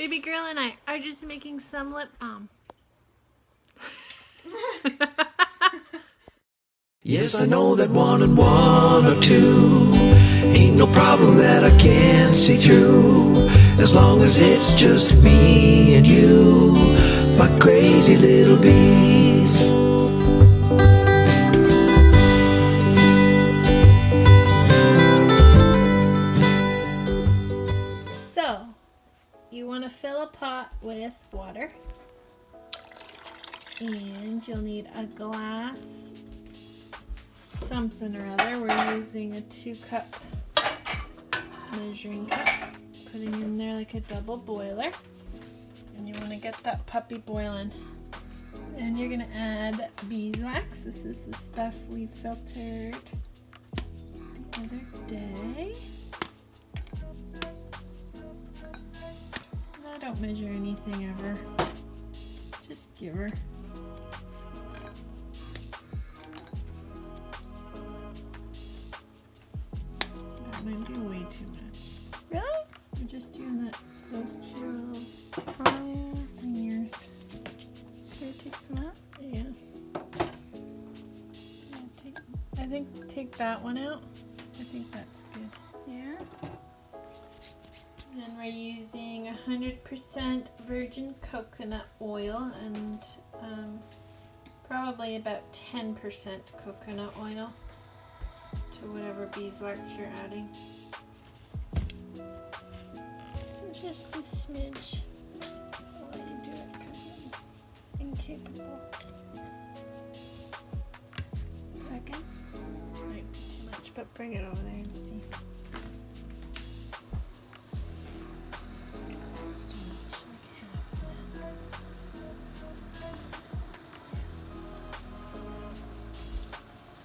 Baby girl and I are just making some lip balm. Yes, I know that 1 and 1 are 2. Ain't no problem that I can't see through. As long as it's just me and you, my crazy little bees. So, you want to fill a pot with water. And you'll need a glass something or other. We're using a 2-cup measuring cup. Putting in there like a double boiler. And you want to get that puppy boiling. And you're going to add beeswax. This is the stuff we filtered the other day. I don't measure anything ever. Just give her. That might be way too much. Really? We're just doing that. Those two fingers. Should I take some out? Yeah. I think take that one out. I think that's good. Yeah. Then we're using 100% virgin coconut oil and probably about 10% coconut oil to whatever beeswax you're adding. So just a smidge. I'll let you do it because I'm incapable. Second. Might be too much, but bring it over there and see.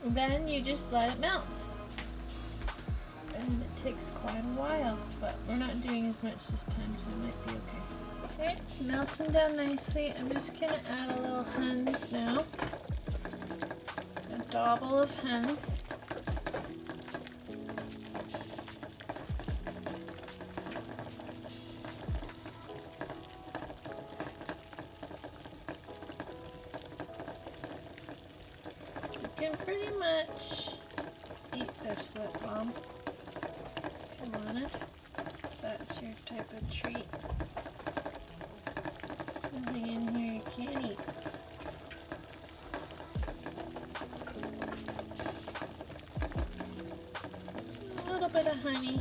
Then you just let it melt. And it takes quite a while, but we're not doing as much this time, so it might be okay. Okay, it's melting down nicely. I'm just gonna add a little Huns now. A Dubbele of Huns. You can pretty much eat this lip balm if you want it. If that's your type of treat. There's nothing in here you can't eat. Just a little bit of honey.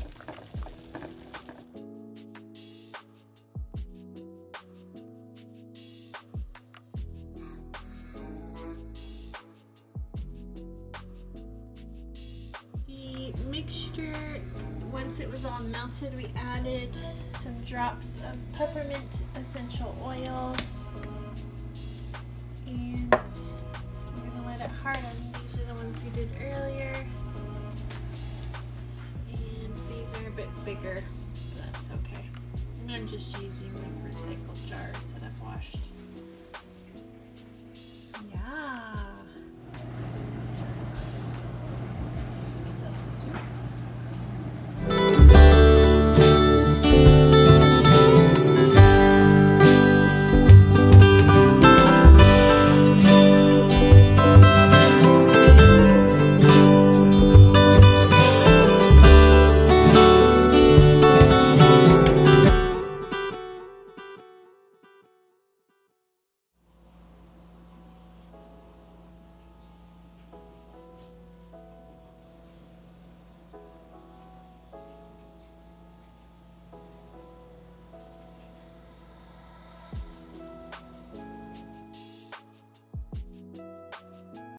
Mixture, once it was all melted, we added some drops of peppermint essential oils, and we're going to let it harden. These are the ones we did earlier, and these are a bit bigger, but that's okay. And I'm just using like recycled jars that I've washed. Yeah.